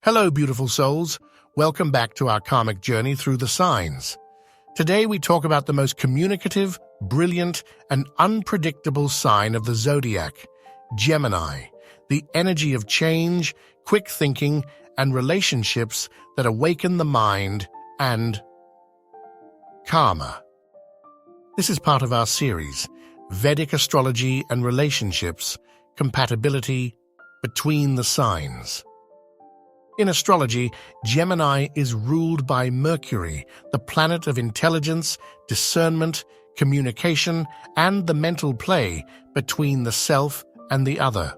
Hello, beautiful souls. Welcome back to our karmic journey through the signs. Today we talk about the most communicative, brilliant, and unpredictable sign of the zodiac, Gemini, the energy of change, quick thinking, and relationships that awaken the mind and karma. This is part of our series, Vedic Astrology and Relationships, Compatibility between the signs. In astrology, Gemini is ruled by Mercury, the planet of intelligence, discernment, communication, and the mental play between the self and the other.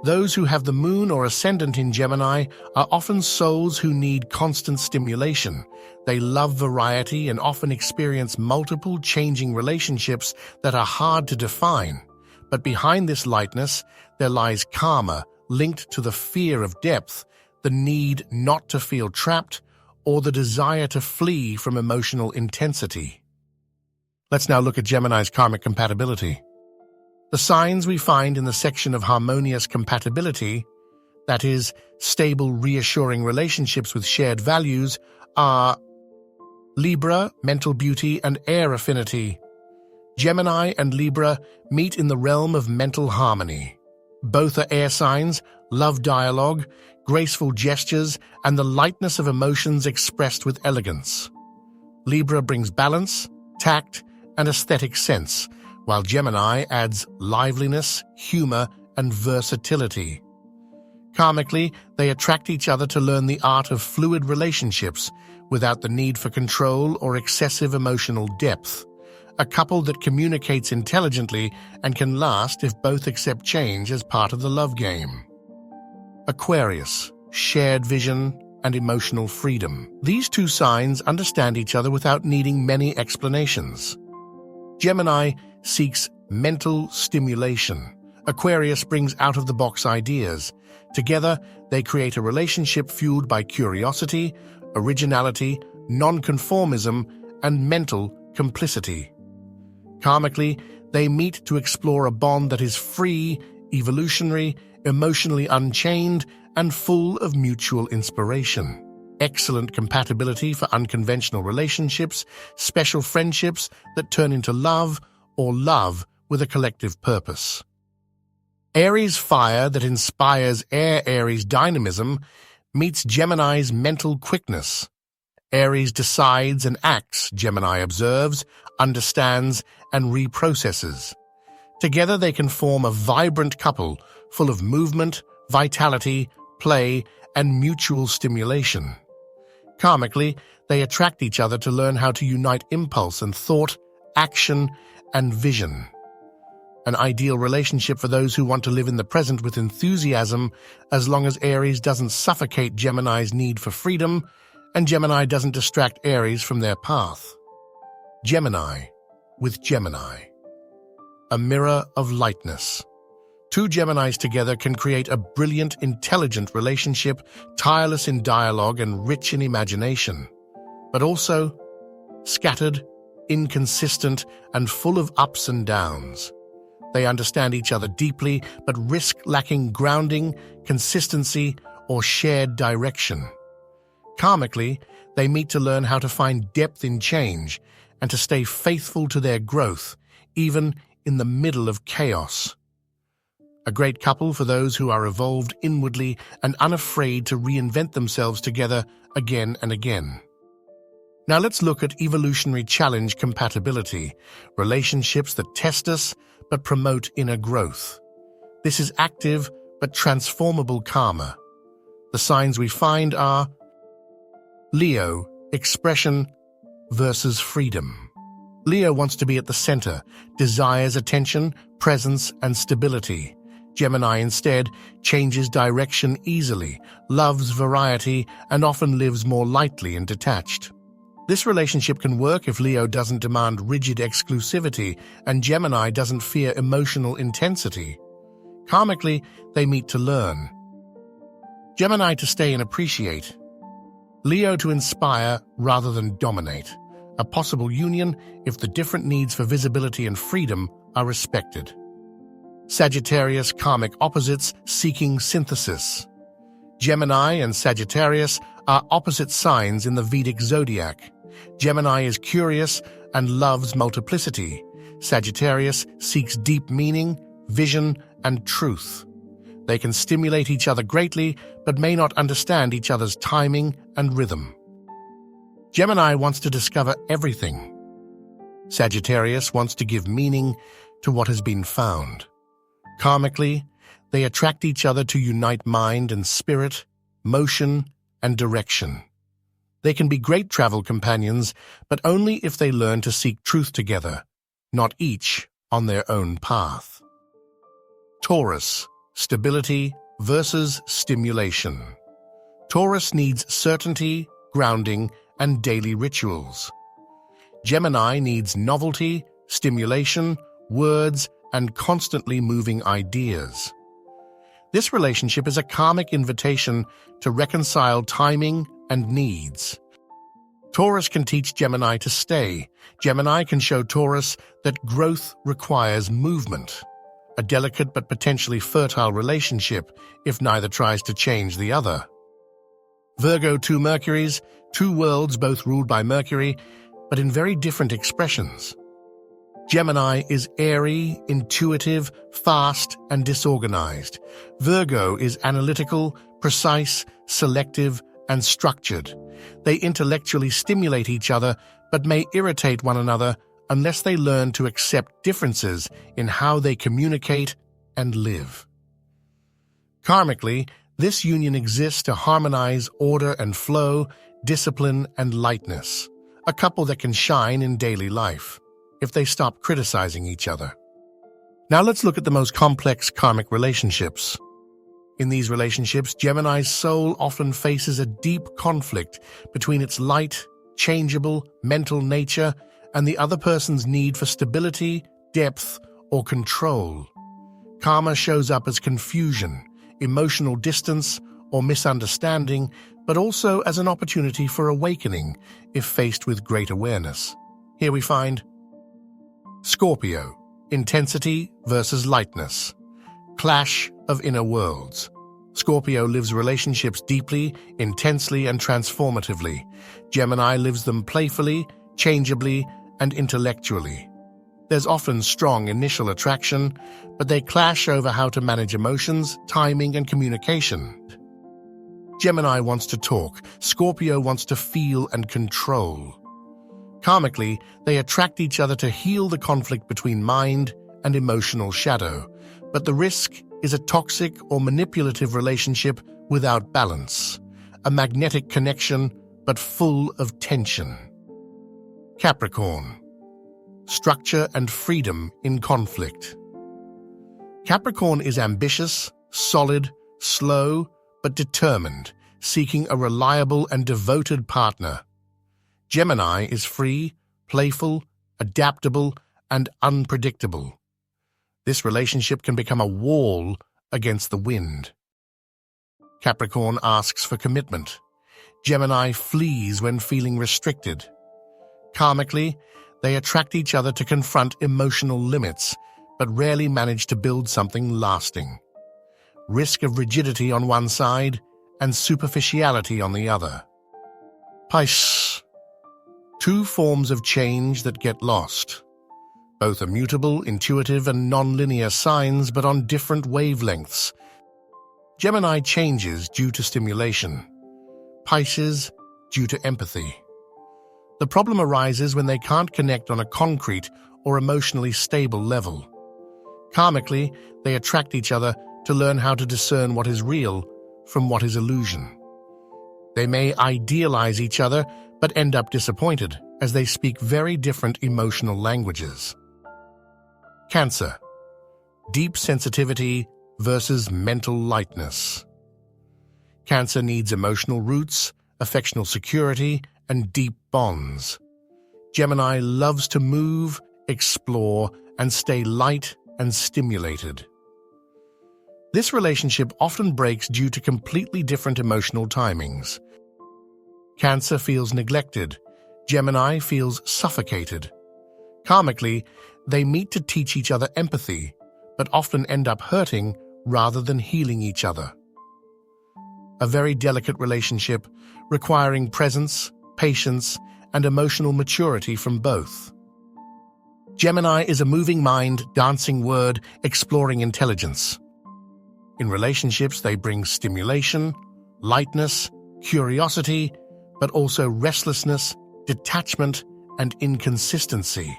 Those who have the moon or ascendant in Gemini are often souls who need constant stimulation. They love variety and often experience multiple changing relationships that are hard to define. But behind this lightness, there lies karma linked to the fear of depth, the need not to feel trapped, or the desire to flee from emotional intensity. Let's now look at Gemini's karmic compatibility. The signs we find in the section of harmonious compatibility, that is, stable, reassuring relationships with shared values, are Libra, mental beauty, and air affinity. Gemini and Libra meet in the realm of mental harmony. Both are air signs, love dialogue, graceful gestures, and the lightness of emotions expressed with elegance. Libra brings balance, tact, and aesthetic sense, while Gemini adds liveliness, humor, and versatility. Karmically, they attract each other to learn the art of fluid relationships without the need for control or excessive emotional depth. A couple that communicates intelligently and can last if both accept change as part of the love game. Aquarius, shared vision and emotional freedom. These two signs understand each other without needing many explanations. Gemini seeks mental stimulation. Aquarius brings out-of-the-box ideas. Together, they create a relationship fueled by curiosity, originality, nonconformism, and mental complicity. Karmically, they meet to explore a bond that is free, evolutionary, emotionally unchained, and full of mutual inspiration. Excellent compatibility for unconventional relationships, special friendships that turn into love, or love with a collective purpose. Aries fire that inspires Aries dynamism meets Gemini's mental quickness. Aries decides and acts, Gemini observes, understands, and reprocesses. Together they can form a vibrant couple full of movement, vitality, play, and mutual stimulation. Karmically, they attract each other to learn how to unite impulse and thought, action, and vision. An ideal relationship for those who want to live in the present with enthusiasm, as long as Aries doesn't suffocate Gemini's need for freedom, and Gemini doesn't distract Aries from their path. Gemini with Gemini. A mirror of lightness. Two Geminis together can create a brilliant, intelligent relationship, tireless in dialogue and rich in imagination, but also scattered, inconsistent, and full of ups and downs. They understand each other deeply, but risk lacking grounding, consistency, or shared direction. Karmically, they meet to learn how to find depth in change and to stay faithful to their growth, even in the middle of chaos. A great couple for those who are evolved inwardly and unafraid to reinvent themselves together again and again. Now let's look at evolutionary challenge compatibility, relationships that test us but promote inner growth. This is active but transformable karma. The signs we find are Leo, expression versus freedom. Leo wants to be at the center, desires attention, presence, and stability. Gemini instead changes direction easily, loves variety, and often lives more lightly and detached. This relationship can work if Leo doesn't demand rigid exclusivity and Gemini doesn't fear emotional intensity. Karmically, they meet to learn. Gemini to stay and appreciate. Leo to inspire rather than dominate. A possible union if the different needs for visibility and freedom are respected. Sagittarius karmic opposites seeking synthesis. Gemini and Sagittarius are opposite signs in the Vedic zodiac. Gemini is curious and loves multiplicity. Sagittarius seeks deep meaning, vision, and truth. They can stimulate each other greatly, but may not understand each other's timing and rhythm. Gemini wants to discover everything. Sagittarius wants to give meaning to what has been found. Karmically, they attract each other to unite mind and spirit, motion and direction. They can be great travel companions, but only if they learn to seek truth together, not each on their own path. Taurus, stability versus stimulation. Taurus needs certainty, grounding, and daily rituals. Gemini needs novelty, stimulation, words, and constantly moving ideas. This relationship is a karmic invitation to reconcile timing and needs. Taurus can teach Gemini to stay. Gemini can show Taurus that growth requires movement. A delicate but potentially fertile relationship if neither tries to change the other. Virgo, two Mercuries, two worlds both ruled by Mercury, but in very different expressions. Gemini is airy, intuitive, fast, and disorganized. Virgo is analytical, precise, selective, and structured. They intellectually stimulate each other, but may irritate one another unless they learn to accept differences in how they communicate and live. Karmically, this union exists to harmonize order and flow, discipline and lightness, a couple that can shine in daily life if they stop criticizing each other. Now let's look at the most complex karmic relationships. In these relationships, Gemini's soul often faces a deep conflict between its light, changeable, mental nature and the other person's need for stability, depth, or control. Karma shows up as confusion, emotional distance, or misunderstanding, but also as an opportunity for awakening if faced with great awareness. Here we find Scorpio, intensity versus lightness. Clash of inner worlds. Scorpio lives relationships deeply, intensely, and transformatively. Gemini lives them playfully, changeably, and intellectually. There's often strong initial attraction, but they clash over how to manage emotions, timing, and communication. Gemini wants to talk. Scorpio wants to feel and control. Karmically, they attract each other to heal the conflict between mind and emotional shadow, but the risk is a toxic or manipulative relationship without balance, a magnetic connection but full of tension. Capricorn, structure and freedom in conflict. Capricorn is ambitious, solid, slow, but determined, seeking a reliable and devoted partner. Gemini is free, playful, adaptable, and unpredictable. This relationship can become a wall against the wind. Capricorn asks for commitment. Gemini flees when feeling restricted. Karmically, they attract each other to confront emotional limits, but rarely manage to build something lasting. Risk of rigidity on one side and superficiality on the other. Pisces, two forms of change that get lost. Both are mutable, intuitive, and non-linear signs, but on different wavelengths. Gemini changes due to stimulation. Pisces due to empathy. The problem arises when they can't connect on a concrete or emotionally stable level. Karmically, they attract each other to learn how to discern what is real from what is illusion. They may idealize each other but end up disappointed as they speak very different emotional languages. Cancer, deep sensitivity versus mental lightness. Cancer needs emotional roots, affectional security, and deep bonds. Gemini loves to move, explore, and stay light and stimulated. This relationship often breaks due to completely different emotional timings. Cancer feels neglected. Gemini feels suffocated. Karmically, they meet to teach each other empathy, but often end up hurting rather than healing each other. a very delicate relationship requiring presence, patience, and emotional maturity from both. Gemini is a moving mind, dancing word, exploring intelligence. In relationships, they bring stimulation, lightness, curiosity, but also restlessness, detachment, and inconsistency.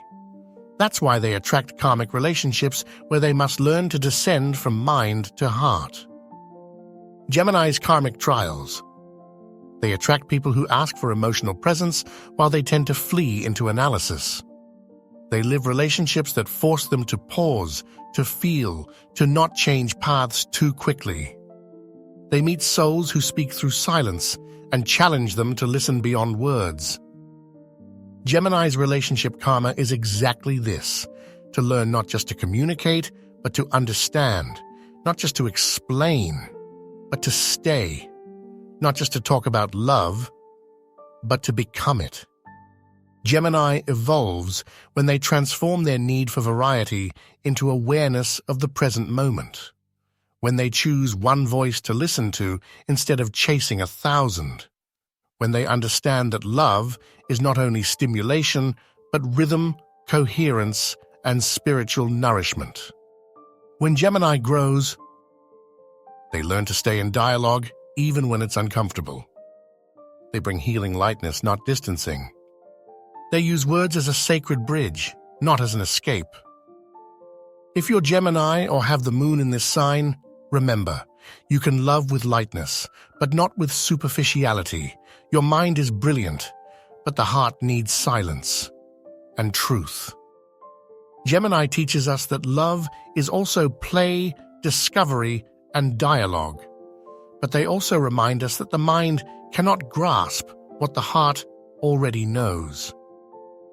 That's why they attract karmic relationships where they must learn to descend from mind to heart. Gemini's karmic trials. They attract people who ask for emotional presence while they tend to flee into analysis. They live relationships that force them to pause, to feel, to not change paths too quickly. They meet souls who speak through silence and challenge them to listen beyond words. Gemini's relationship karma is exactly this: to learn not just to communicate, but to understand, not just to explain, but to stay, not just to talk about love, but to become it. Gemini evolves when they transform their need for variety into awareness of the present moment, when they choose one voice to listen to instead of chasing 1,000, when they understand that love is not only stimulation, but rhythm, coherence, and spiritual nourishment. When Gemini grows, they learn to stay in dialogue even when it's uncomfortable. They bring healing lightness, not distancing. They use words as a sacred bridge, not as an escape. If you're Gemini or have the moon in this sign, remember, you can love with lightness, but not with superficiality. Your mind is brilliant, but the heart needs silence and truth. Gemini teaches us that love is also play, discovery, and dialogue. But they also remind us that the mind cannot grasp what the heart already knows.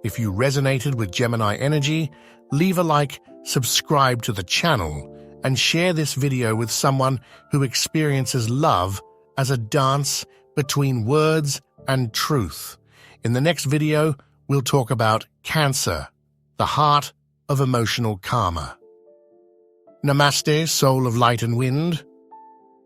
If you resonated with Gemini energy, leave a like, subscribe to the channel, and share this video with someone who experiences love as a dance between words and truth. In the next video, we'll talk about Cancer, the heart of emotional karma. Namaste, soul of light and wind.